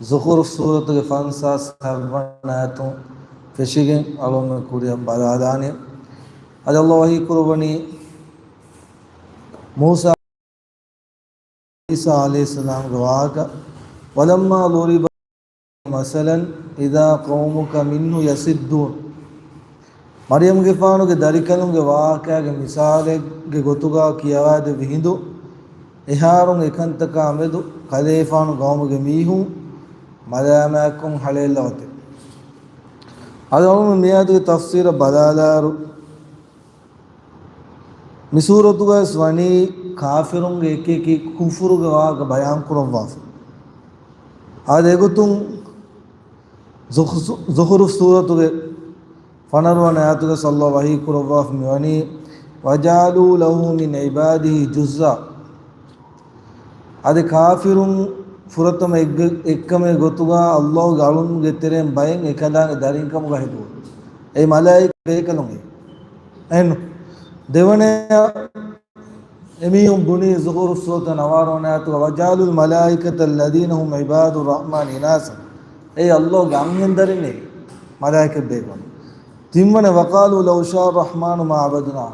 Zuhur Surat Fansa Savanatum Fishing along Kuria Baladani Adallahi Kurvani Musa Isa alayhi salam Gawaka Walamma Luriba Masalan Ida Qaumuka Minhu Yasiddun Mariam Gifanu ke Darikalum Gavaka Misale Gotuga Kiava de Vihindu Iharung Ekantaka Amedu Kalefan Gaum Gemihu Madamakum Halelate Adam Miadu Tafsir Badalaru Misuratuga Swani Kafirung Eki Kufuruga Bayam Kuravaf Adegutum Zuhuruf Suratuga Fanarwan Ayatuga Sallallahu Kuravaf Miwani Wajalu lahu min ibadihi juzza Ade Kafirung Furatam Ekame Gotuga Allah Galun Geterem buying Ekala Darinkam Gahidu a Malay Bekalungi and Devane Emium Buni Zuhur Sultan Avaronatu Vajalul Malaikat Ladinahum Ibadu Rahman Inasa a Allah Gamin Darini Malaikat Begun Timman Vakalu Lausha Rahman Maabadna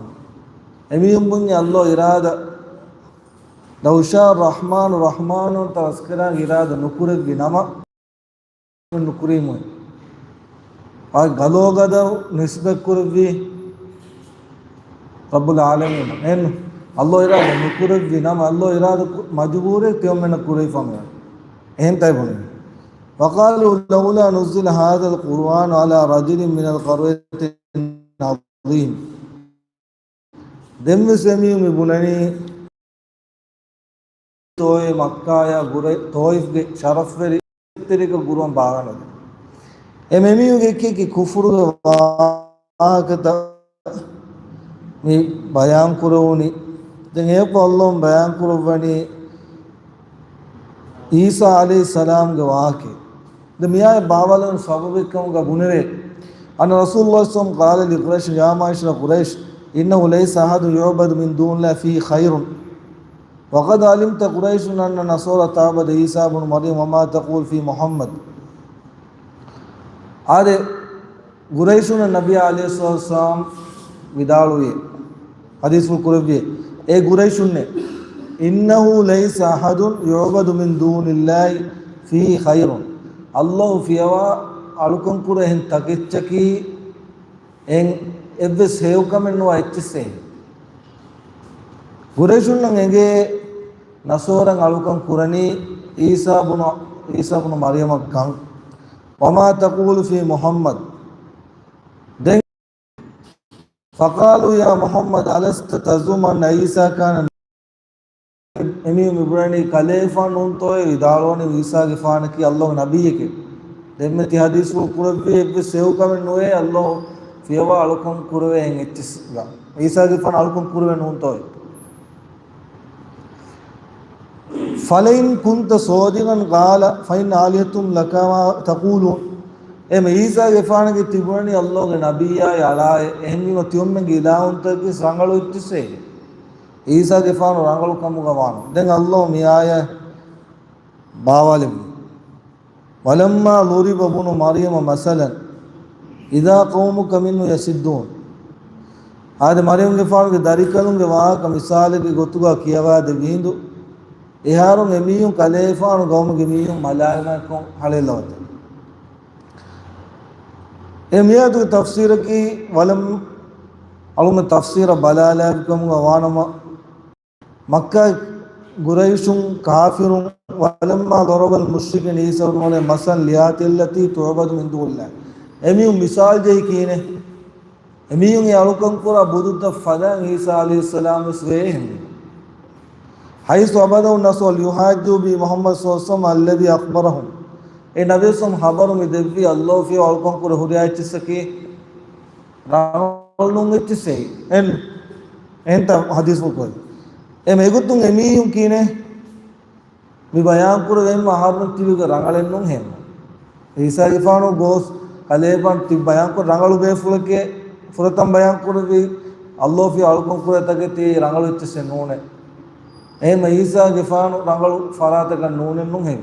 Emium Buni Allah Irada Lausha Rahman Rahman Taskara Irada Nukure Vinama Nukurimu Galogada Nisbekurvi Rabbul Alamin and Allah Irada Nukure Vinama Allah Irada Majubure Kamana Kure Family and Taibuni وقالوا لولا نزل هذا القرآن على رجل من القرية العظيم دم سميم بناني توي مكة يا غوري تويف شرف فري تريك غورم باغانا امميو كي كفر واكتا مي بيان كروني دنيا بالله بيان كروني عيسى عليه السلام غواكي دميا باولن صاببكم غبونره ان رسول الله صلى الله عليه وسلم قال لقريش يا معشر قريش انه ليس احد يعبد من دون الله فيه خير وقد علمت قريش ان نصارى تعبد عيسى بن مريم وما تقول في محمد هذا قريش النبي عليه الصلاه والسلام विदालुए हदीस कुरबी ए गुरैशुन्ने इन्नहु लैसा अहदुन युअबदु मिन दूनिल्लाहि फी खैरुन अल्लाह फियवा अलुकं कुरे हिन तकिच्चकी एं एव्वे सेवकमेन्नु अच्छसे गुरैशुन्नंगे नसोरं अलुकं कुरनी ईसा बुन मरियम गं वमा तक़ूलु फी मुहम्मद فقالوا يا محمد ألست تزعم أن عيسى كان أميم إبراهيم كليفا نونتوي إداروني عيسى كفان كي الله نبيه كي دمتي حديث القرآن في سيو كمن نوي الله فيوا علوكم كروي هنگ اتسلا عيسى كفان علوكم كروي نونتوي فلين كنت صادقا قال فإن آلهتم لك ما تقولون em Isa gefana ke tibuni Allah ke nabiya yala ehmi matiumme gilaunta ke sangalu ittise Isa gefana rangalu kamu gawan den Allah miaya bawalim walamma luriba bunu maryam masalan idha qaumuka minhu yasiddun ade maryam gefana ke darikalun ge wa ka misale ke gotuga kiyawa de vindu eharun emiyun kalefanu gaumu ge miyun malaika kon halelawte एमियात तफसीर की वलम अलुम तफसीर बलालकुम वानमा मक्का गुरैशुं काफिरुं वलम्मा दरबल मुश्रिकिन ईसा उन्होंने मसल लियातिल्लती तुअबद मिन दूनिल्लाह एमियु मिसाल जही कीने एमियु ये अलुकम पूरा बुदुत फदा ईसा अलैहिस्सलाम स्वेहम हाइस अबदु नसल युहाजु बि मोहम्मद सल्लल्लाहु अलैहि वसल्लम अल्लज़ी अखबरहुम ए नबीसम हबरु में देवी अल्लाह फी अलकम को हुरिया इच्छसकी रानुंग इच्छसे एन ता हदीस को ए मेगुतुं एमियुं कीने मी बयान कुर एम महारन टीवी को रंगलेन नुं हेम ईसा गिफानो गोस कलेबन ती बयान को रंगलु बेफुल के फुरतम बयान कुर भी अल्लाह फी अलकम को तके ती रंगलु इच्छसे नूने ए ईसा गिफानो रंगलु फरात का नूने नुं हेम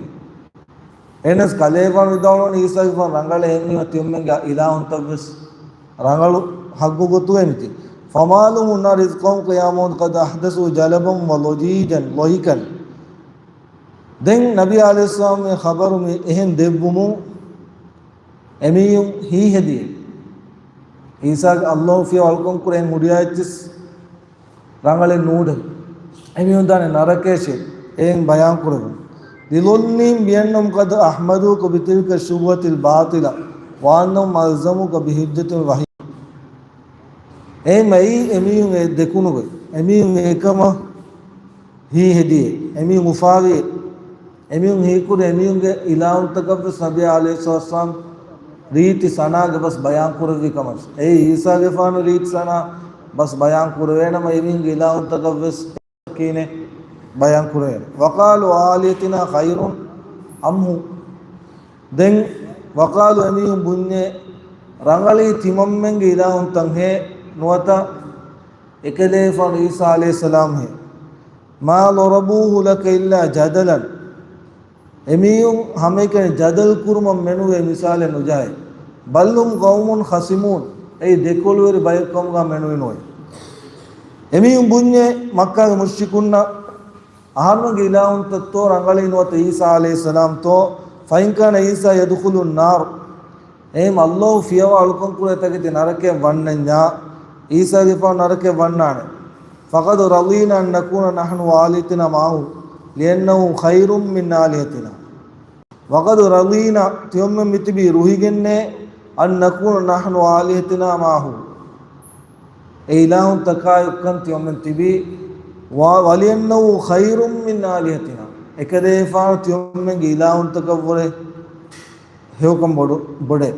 enes kalevan vidawon isa gifan rangale ehmi matiyummenga ilahun tabbes rangalu haggu gotu emiti famalum unna rizqum qiyamun qad ahdasu jalaban wa lojijan lohikan den nabi alayhi salam me khabaru me ehen devvumu emiyum hi hedi isa allah fi alkom kuren mudiyachis rangale nude emiyum dane narakeshe en bayan kurun dilonnim biyannum qad ahmadu ko bitilka shubhatil batila wa annum alzamu ka bihujjatil wahid mai emiyum e dekunu go emiyum ekama hi hedi emiyum mufawi emiyum hi kur emiyum ge ilahun takabs nabi alayhi salam riti sana ge bas bayan kurvi kamas isa ge fanu rit sana bas bayan kurvena ma emiyum ge ilahun takabs kine bayan kurven waqalu aliyatina khairun amhu den waqalu emiyum bunne rangali timammen ge ilahun tanghe nuwata ekele fanu isa alayhi salam he ma larabuhu laka illa jadalan emiyum hameke jadal kurmam menuwe misale nujaye ballum qaumun khasimun ei dekolweri baykom ga menuwe noy emiyum bunye makka ge mushrikunna aharnu ge ilahun tatto rangali nuwata isa alayhi salam to fain kana isa yadkhulun nar em allah fiyawa alukon kure tagiti narake wannanya isa gifa narake wannane faqad radina an nakuna nahnu walitina ma'ahu liannahu khairum min alihatina waqad radina tiyum mitbi ruhigenne an nakuna nahnu alihatina ma'ahu ilahun takayukan tiyum tibi wa waliannahu khairum min alihatina ekade fa tiyum ilahun takavure hewkam bode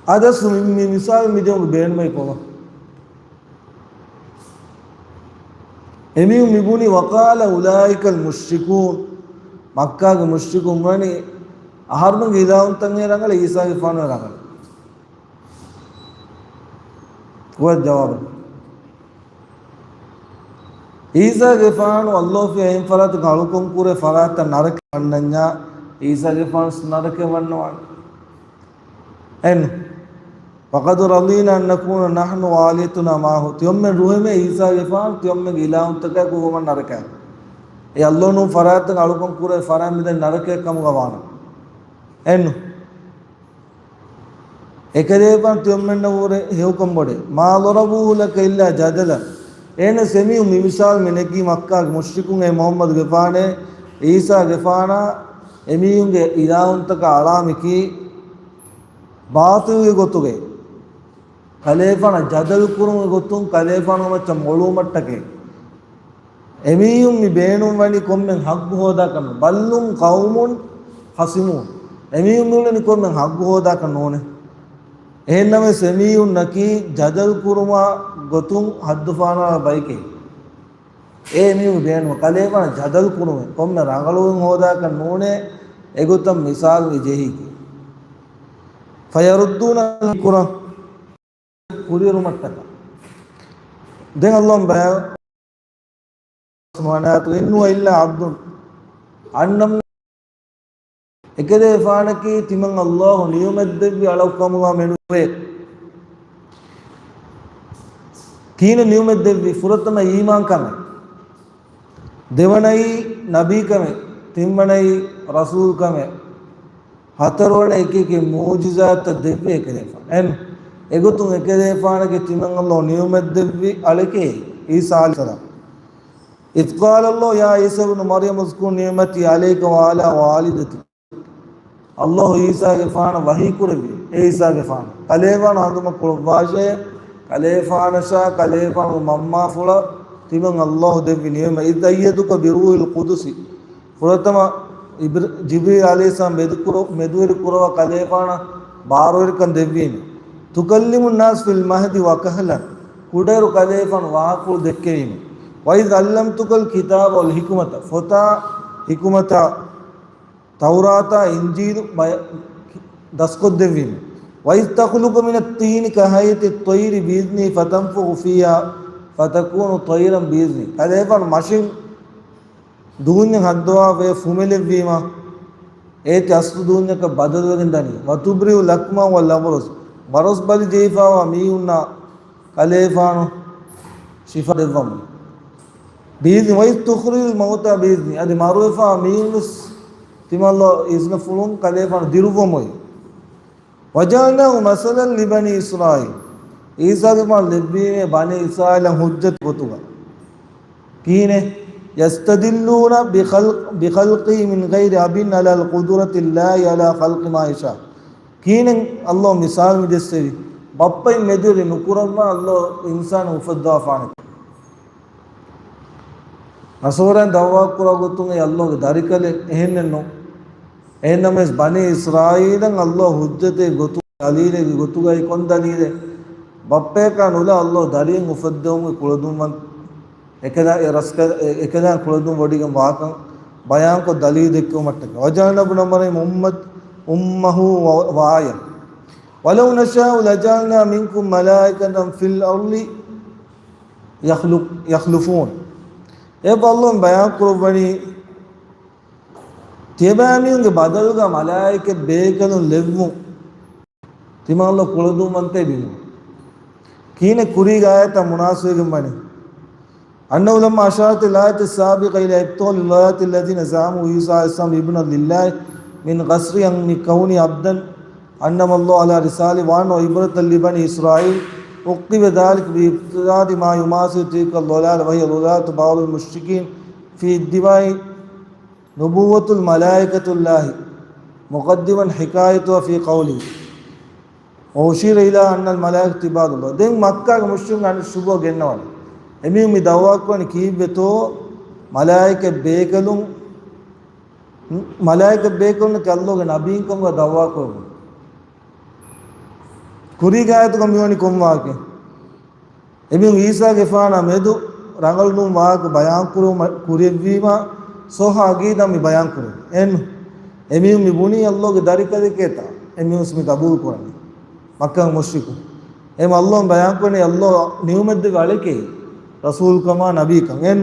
ada sumi misal mi jom ben mai ko emi mibuni waqala ulaika al mushrikun makka ge mushrikun mani aharnu ge ilahun tange rangale isa ge fanu rangale ko jawab isa ge fanu allah fi ayin farat galukum kure farat narak annanya isa ge fanu narake wanwan en faqad radina an nakuna nahnu walituna ma'ahu tiyommen ruhe me isa gefan tiyommen ilahun taka ko man naraka e allah nu farat alukom kure faram miden narake kam gawana en ekade pan tiyommen nore heukom bode ma larabu laka illa jadala en semi misal meneki makka mushrikun e muhammad gefane isa gefana emiyunge ilahun taka alamiki baatu gotuge kaleefana jadal kurum gotun kaleefana macha molu mattake emiyum mi beenum wani kommen haggu hoda kan ballum qaumun hasimun emiyum nulani kommen haggu hoda kan none ehenname semiyun naki jadal kuruma gotun haddufana baike emiyum beenum kaleefana jadal kurum kommen rangalun hoda kan none egotam misal vijehi fayarudduna kuram kuriru mattaka den allah ba subhanahu innu illa abdun annam ekade faanaki timan allah niyumaddevi alawkamuga menuwe kina niyumaddevi furatama iman kame devanai nabi kame timmanai rasul kame hatarwala ekeke mu'jizat devve ekade en egotun ekade faanaki timan allah niyumaddevi alake isa alayhi salam إذ قال الله يا عيسى ابن مريم اذكر نعمتي عليك وعلى والدتك الله عيسى غفان وحي كربي عيسى غفان كليفان هذا مقرباشه كليفان شا كليفان مما فلا تمن الله دبي نعمه إذ أيدك بروح القدس فرتما جبريل عليه السلام مدور كروا كليفان بارور كن دبين تكلم الناس في المهد وكهلا كودر كليفان واقول دكين وإذ علمتك الكتاب والحكمة فتا حكمة توراة إنجيل دسكت دفين وإذ تخلق من الطين كهيئة الطير بإذني فتنفخ فيها فتكون طيرا بإذني كذا ماشين دون هدوا في فمل فيما ඒති අස්තුදුන්නක බදලුවගෙන් දනි වතුබ්‍රියු ලක්මා වල් අබරස් බරස් බලි ජීෆාවා මීඋන්නා කලේෆානු ශිෆා දෙවම් බීදි වයිස් තුඛරිල් මෞතා බීදි අදි මරුෆා මීඋන්ස් තිමල්ලා ඉස්න ෆුලුම් කලේෆානු දිරුවමොයි වජානහු මසලන් ලිබනි ඉස්රායිල් ඊසාගේ මා ලෙබ්බීමේ බනි ඉස්රායිලන් හුජ්ජත් ගොතුගා කීනේ يستدلون بخلقه من غير أب على القدرة الله على خلق ما يشاء كين الله مثال مدسري بابا مدير نكورما الله إنسان وفدا فانك أصوران دعوة كورا قطعه الله داريكال إهننو إهنمس بني إسرائيل الله حجته قطعه عليه قطعه يكون دليل بابا كانولا الله دارين وفدهم كولدومان එකදා ඒ රස්ක එකදා කුලදුම් වඩිගම් වාකම් බයං කො දලී දෙක්කෝ මට්ටක වජානබු නමරේ මුහම්මද් උම්මහු වාය වලව් නෂාඋ ලජාල්නා මින්කුම් මලායිකතන් ෆිල් අර්ලි යඛ්ලුෆූන් ඒ බල්ලොන් බයං කුරවණි තියබාමියුන්ගේ බදල්ගා මලායික බේකලු ලෙව්වු තිමල්ල කුලදුම් මන්තේ බිමු කීනේ කුරි ගායත මුනාසෙගම් බණි أنه لما أشارت الآية السابقة إلى إبطال الآيات الذين زعموا عيسى عليه السلام ابن لله من قصر من كونه عبدا أنما الله على رسالة وأنه عبرة لبني إسرائيل عقب ذلك بابتداء ما يماثل تلك الضلال وهي ضلالة بعض المشركين في ادعاء نبوة الملائكة الله مقدما حكايتها في قوله وأشير إلى أن الملائكة عباد الله دين مكة المشركين عن الشبه جنوان එමින් මේ දවවක් වන කීවෙතෝ මලායික බේකලුන් කල්ලෝගේ නබීන්කම්ග දවවක් වන කුරි ගායතු කමියෝනි කොම්වාගේ එමින් ඊසාගේ ෆානා මෙදු රංගල්නුම් වාක බයන් කුරු කුරිවීම සෝහාගී දමි බයන් කුරු එන් එමින් මි බුනි අල්ලාහගේ දරිකද කේතා එමින් උස්මි කබූල් කරන්නේ මක්කා මුෂ්රිකු එම අල්ලාහ් බයන් කරන්නේ අල්ලාහ් නියමද වලකේ रसूल कमा नबी कंगेन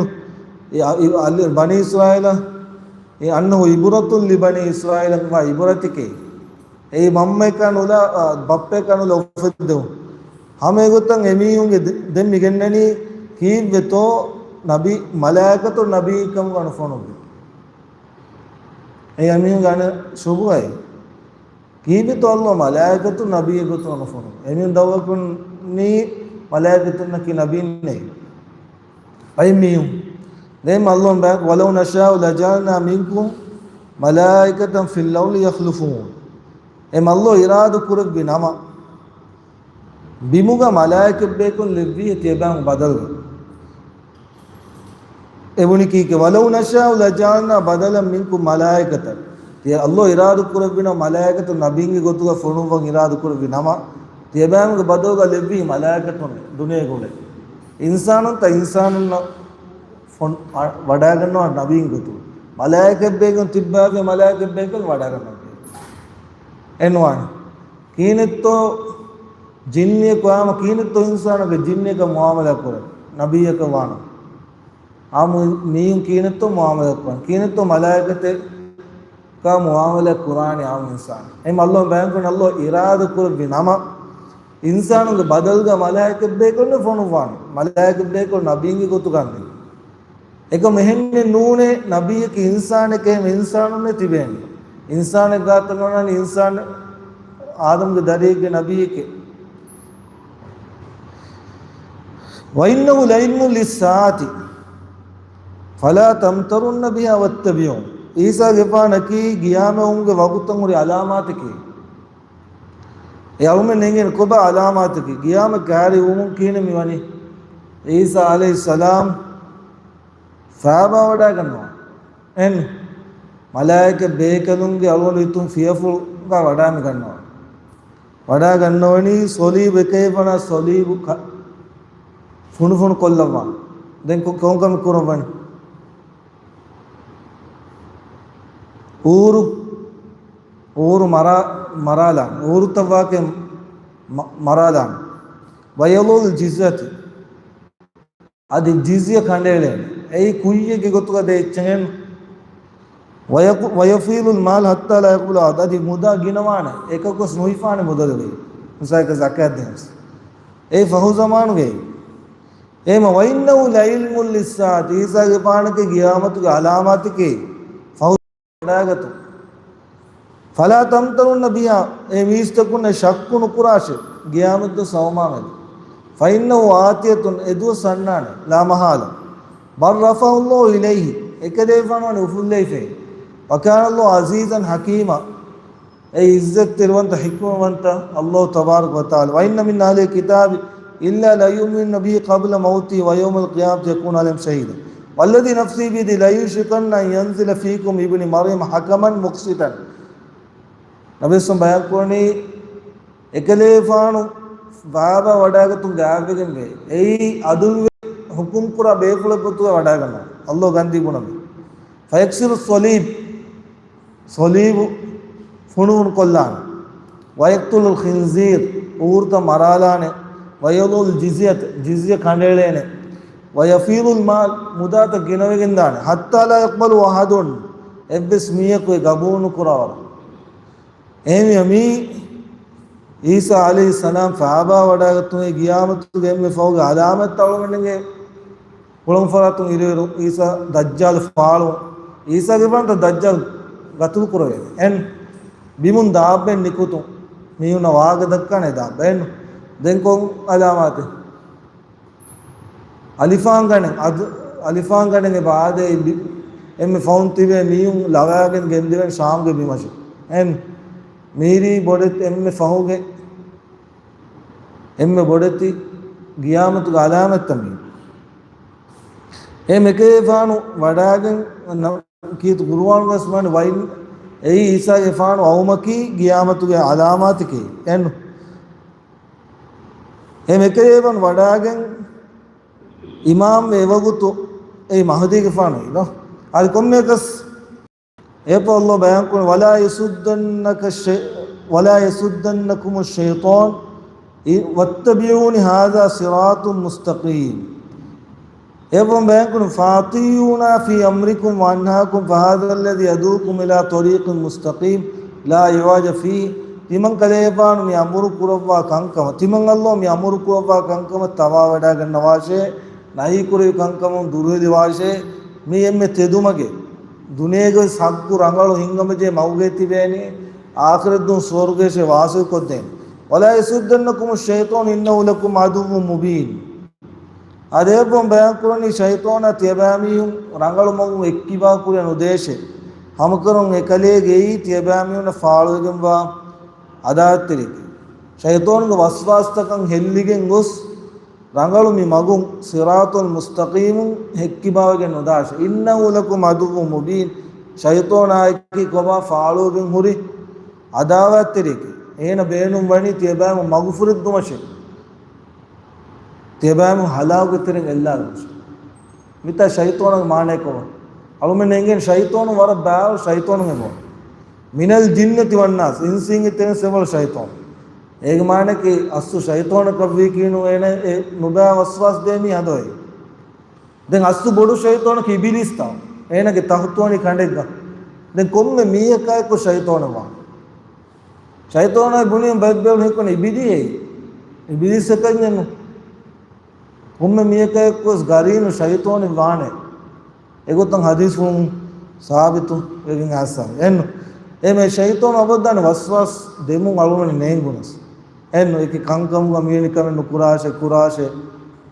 बनी इस्राइल ये अन्नो इबुरतुल लिबनी इस्राइल कमा इबुरत के ये मम्मे का नुला बप्पे का नुला उफदो हमें गुतंग एमियोंगे दिन मिगन्ननी की वे तो नबी मलाइका तो नबी कम का नुफोनो ये एमियों गाने शुभ है की भी तो अल्लाह मलाइका तो नबी को तो नुफोनो एमियों दवा कुन नी मलाइका तो न की नबी नहीं أيميهم دائما الله بارك ولو نشاء لجعلنا منكم ملائكة في اللول يخلفون إما الله إرادة كرك بنما بيموغا ملائكة بيكون لبيه تيبان بدل إبني كي ولو نشاء لجعلنا بدلا منكم ملائكة تي الله إرادة كرك بنا ملائكة نبيني قطوغا فرنوفا إرادة كرك بنما تيبان بدلغا لبيه ملائكة دنيا قولي ඉන්සානුන්ට ඉන්සානුන් වඩා ගන්නවා නබීන් ගතු මලායිකෙක් බේගන් තිබ්බාගේ මලායිකෙක් බේගන් වඩා ගන්නවා එනවා කීනෙත්තෝ जिन्ने को आम कीनतो इंसान के जिन्ने का मुआमला करे नबी का वाना आम नीम कीनतो मुआमला करे कीनतो मलाइकते का मुआमला कुरान आम इंसान एम अल्लाह बयान करन अल्लाह इरादा कर बिनामा इंसान के बदल का मलाइकत देखो ने फोन वान मलाइकत देखो नबी की को तो करने एक महन्ने नूने नबी के इंसान के इंसान ने तिबेन इंसान गातना इंसान आदम के दरिए के नबी के वइन्नहु लइल्मुन लिस्साअति फला तमतरुन बिहा वत्तबिउन ईसा गिफान की गियाम उनके वकुतंग और अलामात की यौम नेंगे कुबा अलामात की गियाम कारी उम कीने मिवानी ईसा अलैहिस्सलाम फाबा वडा करनो एन मलाइके बेकलुंगे अलोन इतुम फियरफुल का वडा में करनो वडा करनोनी सोलीब केवना सोलीब फुन फुन कोल्लवा देन को कौन कम कुरवन ऊर मराला ऊर तवा के मराला वयलोल जिज़त अदि जिज़िया खंडेले ए कुय्ये के गोतुका दे चंगन වයෆීලුල් මාල් හත්තා ලා යකුල අදි මුදා ගිනවාන එකකොස් නොයිෆාන මුදද වේ මුසයික zakat දෙනස් ඒ ෆහු zamaanu වේ එහෙම වයින්නු ලයිල්මුල් ලිස්සාත් ඊසාගේ පානක ගියාමතුගේ අලාමාතිකේ ෆහු වඩාගතු ෆලා තම්තරුන්න බියා ඒ මිස්තකුන ශක්කුණු කුරාෂ ගියාමතු සවමාමද ෆයින්නු ආතියතුන් එදුව සන්නාන ලා මහාල බර් රෆහුල්ලාහු ඉලයිහි එකදේෆානවන උෆුල්ලයිෆේ وكان الله عزيزا حكيما أي عزت تروانت حكمة الله تبارك وتعالى وإن من أهل الكتاب إلا لا يؤمن به قبل موته ويوم القيامة يكون عليهم شهيدا والذي نفسي بيده لا يشركن أن ينزل فيكم ابن مريم حكما مقسطا نبي سم بيان كوني එකලේෆානු බාබා වඩාගතුන් ගාවෙගෙන් වේ එයි අදුල් හුකුම් කුරා බේකුල පුතුව වඩා ගන්නවා අල්ලාහ් ගන්දි ගුණම ෆයක්සිරු සලීබ් සලීබ් ෆුනුන් කොල්ලාන වයක්තුල් ඛින්සීර් ඌර්ත මරාලානේ වයලුල් ජිසියත් ජිසිය කණ්ඩේලේනේ වයෆීලුල් මාල් මුදාත ගෙනවෙගෙන් දානේ හත්තා ලා යක්බලු අහදුන් එබ්බස් මියකුයි ගබුණු කුරාවර එහෙම යමි ඊසා අලයිහි සලාම් ෆාබා වඩාගතුනේ ගියාමතු ගෙම්මේ ෆෞග අලාමත් අවලමන්නේ පුලම් ෆරතුන් ඉරේරු ඊසා දජ්ජාල් ෆාලු ඊසා ගෙවන්ත දජ්ජාල් ගතුල් කුරවේ එන් බිමුන් දාබෙන් නිකුතු මියුන වාග දක්කනේ දාබෙන් දෙන් කොන් අලාමත් අලිෆාන් ගණනේ බාදේ එම්මේ ෆෞන් තිබේ මියුන් ලවාගෙන ගෙන්දෙන් ශාම්ගේ බිමෂ එන් මීරි බොඩෙත් එම්මේ ෆහුගේ එම්මේ බොඩෙති ගියාමතු අලාමත් තමයි ඒ මේකේෆානු වඩාගෙන කීතු කුර්ආන් වස්මන් වයින් ඒ ඊසාගේ ෆානු අවමකි ගියාමතුගේ අලාමාතිකේ එන්න ඒ මේකේෆානු වඩාගෙන ඉමාම් වේවගුතු ඒ මහදීගේ ෆානු නෝ අල් කොම්මේකස් එපො අල්ලාහ් බයන් කරන වලා යසුද්දන්නකුම ෂයිතාන් වත්තබියුනි හාදා සිරාතුන් මුස්තකීම් එවම් බයන් කරන ෆාතියුනා ෆී අම්රිකුම් වන්හාකුම් ෆහාදා අල්ලදි යදූකුම් ඉලා තරීකින් මුස්තකීම් ලා යවාජ ෆී තිමන් කලේපාන මේ අමුරු කුරවා කංකම තිමන් අල්ලාහ් මේ අමුරු කුරවා කංකම තවා වඩා ගන්න වාෂේ නයි කුරේ කංකම දුරේදි වාෂේ මේ එම්මේ තෙදුමගේ දුනේගේ සක්කු රංගලු හිංගමජේ මව්ගේ තිබේනේ ආඛිරතුන් ස්වර්ගයේ වාසය කොද්දෙන් වලා යසුද්දන්නකුම් ෂයිතාන් ඉන්නහු ලකුම් අදුව්වුම් මුබීන් අදේපොම් බයන් කරන්නේ ෂයිතාන තියබෑමියුම් රංගලු මගු එක්කිවා කුරන උදේශේ හමකරුන් එකලේ ගෙයි තියබෑමියුන ෆාලුවෙන් වා අදාත්තිරික ෂයිතාන්ගේ වස්වාස්තකන් හෙල්ලිගෙන් ගොස් රංගලු මි මගුම් සිරාතුල් මුස්තකීම් හෙක්කිබාවගෙන් උදාශ ඉන්නහු ලකුම් අදුව්වුම් මුබීන් ෂයිතානායිකි කොබා ෆාලුවෙන් හුරි අදාවත්තිරික ඒන බේනුම් වණි තියබෑම මග්ෆුරිත් දුමෂේ තියබෑම හලාවගේ තෙරෙන් එල්ලාගොස් මිත ෂයිතානගේ මානෙකව අලුමෙන්ගෙන් ෂයිතාන වර බාව ෂයිතානගේ මො මිනල් ජින්නති වන්නාස් ඉන්සින්ගේ තෙන සෙවල් ෂයිතාන ඒක මානකේ අස්සු ෂයිතාන කව්වි කිනු එන නුබා වස්වාස් දෙමි හදොයි දැන් අස්සු බොඩු ෂයිතාන කිබිලිස් තා එනගේ තහතුවනි කණ්ඩෙක් දැන් කොම්මේ මීයකයි කො ෂයිතානවා ෂයිතානයි බුනියම් බද්බල් හෙකොන ඉබිදියේ ඉබිලිස් එකන්නේ කොම්මේ මීයකයි කොස් ගරීනු ෂයිතානි වානේ එගොතන් හදීස් වුන් සාබිතු එකින් ආසම් එන්න එමේ ෂයිතාන අවදාන වස්වාස් දෙමු අලුමනේ නේගුනස් එන්න එක කංකම් ගමියනි කරන කුරාෂේ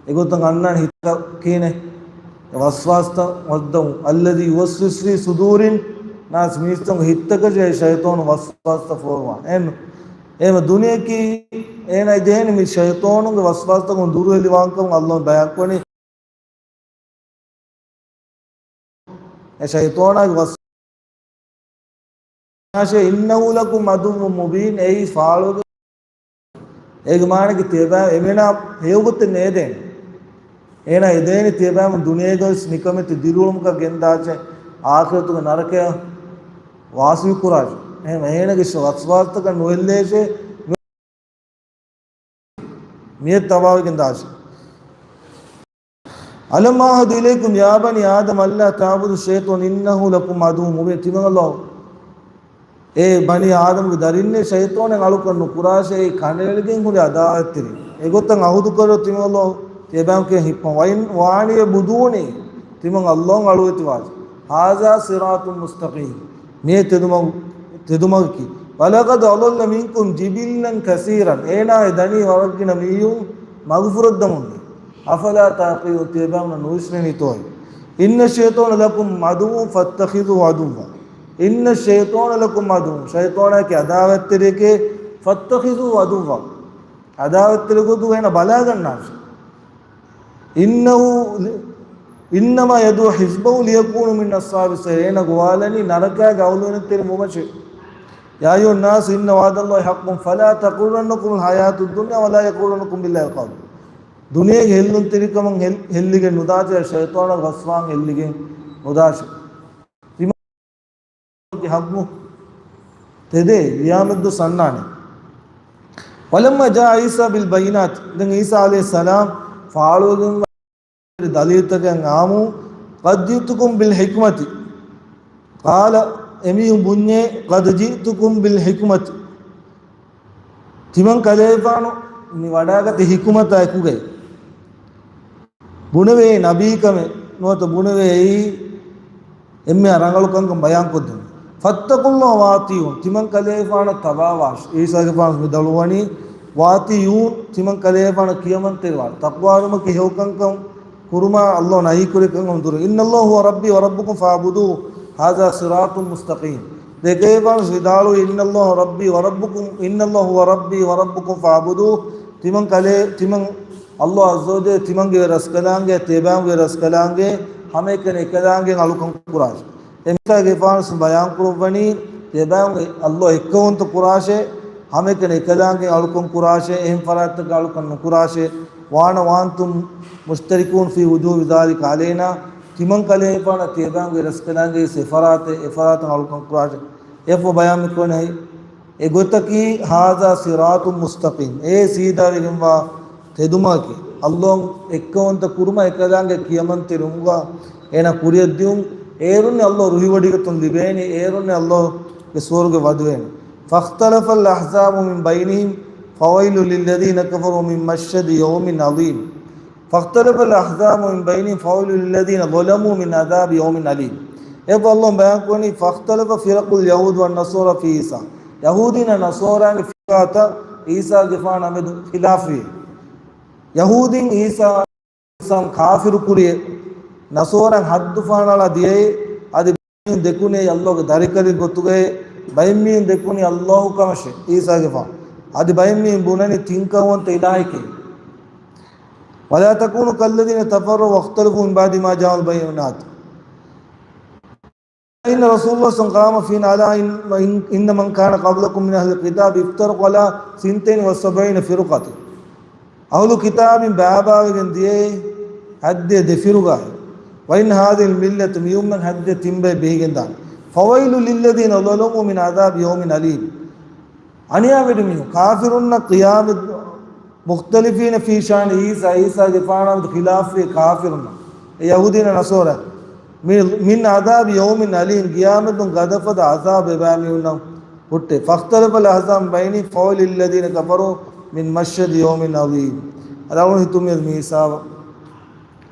එගොතන් අන්නන් හිත කීනේ වස්වාස්ත වද්දම් අල්ලදි යුවස්විස් ෆී සුදූරින් नास मिस्तंग हित्तक जे शैतान वस्वास्त फोरवा एन एम दुनिया की एन देन मि शैतान ग वस्वास्त को दूर वेली वांकम अल्लाह बयान कोनी ए शैतान ग वस्वासे इन्नहु लकुम अदुव्वुम मुबीन ए फालो एक मान की तेबा एमेना हेउगत नेदे एना इदेनी तेबा दुनिया ग निकमे दिरुलम का गेंदाचे आखिरत ग नरके वासवी कुराज है महीने की वस्वास्त का नोल्ले से मियत तबाव के अंदाज അലം അഹദു ഇലൈക്കും യാ ബനി ആദം അല്ലാ തഅബുദു ശൈത്വാൻ ഇന്നഹു ലക്കും അദുവ്വുൻ മുബീൻ. തിമങ്ങല്ലോ ഏ ബനി ആദംಗೆ ದರಿನ್ನೆ ಶೈತಾನೆ ಅಳುಕನ್ನು ಕುರಾಶೆ ಕನೆಳಿಗೆ ಗುರಿ ಅದಾತಿರಿ ಎಗೊತ್ತಂಗ ಅಹುದು ಕರೋ ತಿಮಲ್ಲೋ ತೇಬಾಂಕೆ ಹಿಪ್ಪ ವೈನ್ ವಾಣಿಯ ಬುದೂನಿ ತಿಮಂಗ ಅಲ್ಲೋಂಗ ಅಳುವತಿ ವಾಜ್ ಹಾಜಾ ಸಿರಾತುಲ್ ಮುಸ್ತಕೀಮ್ ಮೇ ತೆದುಮಗಿ ವಲಗದ್ ಅಲಲ್ಲ ಮಿಂಕುಂ ಜಿಬಿಲ್ಲನ್ ಕಸೀರನ್ ಏನಾ ದನಿ ವರಗಿನ ಮೀಯು ಮಗ್ಫುರದ್ದಮುಂದಿ ಅಫಲಾ ತಾಕಿಯು ತೇಬಾಂನ ನೂಶ್ರೇನಿ ತೋಯ್ ಇನ್ನ ಶೈತಾನ ಲಕುಂ ಅದುವ್ವು ಫತ್ತಖಿದು ಅದುವ್ವ ಇನ್ನ ಶೈತಾನ ಲಕುಂ ಅದುವ್ವು ಶೈತಾನಕ್ಕೆ ಅದಾವತ್ತರಿಗೆ ಫತ್ತಖಿದು ಅದುವ್ವ ಅದಾವತ್ತರಿಗುದು ಏನ ಬಲಾಗನ್ನಾಶ ಇನ್ನವು ಇನ್ನಮ ಯದು ಹಿಜ್ಬವು ಲಿಯಕೂನು ಮಿನ್ ಅಸ್ಹಾಬಿ ಸೈರ್ ಏನ ಗೋವಾಲನಿ ನರಕಾಗಿ ಅವಲುನತ್ತಿರಿ ಮುಮಶೆ ಯಾ ಅಯ್ಯುಹನ್ ನಾಸ್ ಇನ್ನ ವಾದಲ್ಲಾಹಿ ಹಕ್ಕುನ್ ಫಲಾ ತಗುರ್ರನ್ನಕುಮ್ ಹಯಾತುದ್ ದುನ್ಯಾ ವಲಾ ಯಗುರ್ರನ್ನಕುಂ ಬಿಲ್ಲಾಹಿಲ್ ಗಾರುರ್. ದುನಿಯೆಗೆ ಹೆಲ್ಲುಂತಿರಿಕಮಂ ಹೆಲ್ಲಿಗೆ ನುದಾಚ ಶೈತಾನ ಗಸ್ವಾಂಗ್ ಹೆಲ್ಲಿಗೆ ನುದಾಚ ಹಗ್ಗು ತೆದೆ ಲಿಯಾಮದ್ದು ಸಣ್ಣಾನೆ. ವಲಮ್ಮ ಜಾ ಈಸಾ ಬಿಲ್ ಬೈನಾತ್ ಇದನ್ನು ಈಸಾ ಅಲೈಹಿ ಸಲಾಂ ಫಾಳುವುದು ದಲಿತಗೆ ಆಮು ಕದ್ ಜಿತುಕುಂ ಬಿಲ್ ಹಿಕ್ಮತಿ ಕಾಲ ಎಮಿಯು ಬುನ್ಯೆ ಕದ್ ಜಿತುಕುಂ ಬಿಲ್ ಹಿಕ್ಮತಿ ತಿಮಂ ಕಲೇಫಾನು ನಿ ವಡಾಗತಿ ಹಿಕ್ಮತ ಆಕುಗೆ ಬುಣವೆ ನಬೀಕಮೆ ನೋತ ಬುಣವೆ ಎಮ್ಮೆ ಅರಂಗಳು ಕಂಕ ಬಯಾನ್ ಕೊದ್ದು ಫತ್ತಕುಲ್ಲಾ ವಾತಿಯೂನ್ ತಿಮಂ ಕಲೇಫಾನ ತಬಾವಾಶ್ ಈಸಾಗೆ ಪಾಸ್ ಮಿದಳುವಣಿ ವಾತಿಯೂನ್ ತಿಮಂ ಕಲೇಫಾನ ಕಿಯಮಂತಿರ್ವಾ ತಕ್ವಾರುಮ ಕಿ ಹೇವಕಂಕಂ ಕುರುಮಾ ಅಲ್ಲೋ ನಹಿ ಕುರಿಕಂಕಂ ದುರು ಇನ್ನಲ್ಲಾಹು ಹುವ ರಬ್ಬಿ ವ ರಬ್ಬುಕುಂ ಫಾಬುದು ಹಾಜಾ ಸಿರಾತುಲ್ ಮುಸ್ತಕೀಮ್ ದೇಖೇ ಪಾಸ್ ವಿದಾಳು ಇನ್ನಲ್ಲಾಹು ರಬ್ಬಿ ವ ರಬ್ಬುಕುಂ ಇನ್ನಲ್ಲಾಹು ಹುವ ರಬ್ಬಿ ವ ರಬ್ಬುಕುಂ ಫಾಬುದು ತಿಮಂ ಕಲೆ ತಿಮಂ ಅಲ್ಲಾಹ್ ಅಜ್ಜೋಜೆ ತಿಮಂಗೆ ರಸ್ಕಲಾಂಗೆ ತೇಬಾಂಗೆ ರಸ್ಕಲಾಂಗೆ ಹಮೆ ಕನೆ ಕಲಾಂಗೆ ಅಲುಕಂ ಕುರಾಶ್ එමතාගේ පාස් බයන් කුරුවණි තේබාංගේ අල්ලාහ් එක්කවන්ත කුරාෂේ හැමකෙන එකලාංගේ අලුකුම් කුරාෂේ එහෙම් ෆරාත් ගාලුකන් කුරාෂේ වාන වාන්තුම් මුස්තරිකුන් ෆී වුජූ ذلك علينا තිමන් කලේ පාන තේබාංගේ රස්කලාංගේ සෆරාත් එෆරාත් අලුකුම් කුරාෂේ එෆ බයන් මිකොනයි එගොතකි හාසා සිරාතුම් මුස්තකීම් ඒ සීදාරිගම්වා තෙදුමාකි අල්ලාහ් එක්කවන්ත කුරුම එකලාංගේ කියමන් තිරුමුගා එන කුරියද්දියුම් ඒරුන්නේ අල්ලාහ් රුහිවඩිගතුන් ලිබේනි ඒරුන්නේ අල්ලාහ්ගේ ස්වර්ග වදුවේනි ෆඛ්තලෆල් අහ්සාබු මින් බයිනිහිම් ෆවයිලු ලිල්ලදීන කෆරු මින් මෂ්හදි යෞමින් අලීම් ෆඛ්තලෆල් අහ්සාබු මින් බයිනිහිම් ෆවයිලු ලිල්ලදීන ظلموا من عذاب يوم أليم ඒ අල්ලාහ් බයන් කරන්නේ ෆඛ්තලෆ ෆිරකුල් යහූද් වන් නසාර ෆී ඊසා යහූදීන නසාරාගේ ෆිරාත ඊසා ගෆාන අමෙදු ඛිලාෆි යහූදීන් ඊසා සම් කාෆිරු කුරියේ ನಸೋರಂ ಹದ್ದು ಫಾನಲ ದಿಯೇ ಅದು ದೆಕುನೆ ಅಲ್ಲೋಗ ದರಿಕಲಿ ಗೊತ್ತುಗೆ ಬೈಮೀನ್ ದೆಕುನಿ ಅಲ್ಲಾಹು ಕಮಶೆ ಈಸಾಗೆ ಫಾ ಅದು ಬೈಮೀನ್ ಬುನನಿ ತಿಂಕವಂತ ಇಲಾಹಿಕೆ ವಲಾ ತಕೂನು ಕಲ್ಲದಿನ ತಫರು ವಖ್ತಲಫು ಮಿನ್ ಬಾದಿ ಮಾ ಜಾಅಲ್ ಬೈನಾತ್ ಇನ್ನ ರಸೂಲುಲ್ಲಾಹ ಸಲ್ಲಲ್ಲಾಹು ಅಲೈಹಿ ವಸಲ್ಲಂ ಅಲಾ ಇನ್ನ ಮನ್ ಕಾನ ಕಬ್ಲಕುಂ ಮಿನ್ ಅಹ್ಲಿ ಕಿತಾಬ್ ಇಫ್ತರಕು ಅಲಾ 72 ಫಿರುಕತ್ ಅಹ್ಲು ಕಿತಾಬಿನ್ ಬಾಬಾವಿಗೆ ದಿಯೇ ಹದ್ದೆ ದೆಫಿರುಗಾ وإن هذه الملة يوما هد تنبه بهجندان فويل للذين ظلموا من عذاب يوم أليم أنيا بدمي كافرون قيام مختلفين في شان عيسى جفانا خلاف كافرون يهودين نصارى من عذاب يوم أليم قيامة غضفت عذاب باميون قلت فاختلف الأحزاب بين فويل للذين كفروا من مشهد يوم عظيم أدعوه تميز ميسا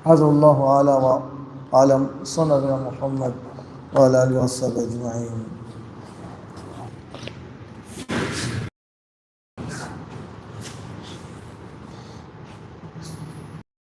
هذا الله أعلم وأعلم صلى الله على محمد وعلى آله وصحبه أجمعين.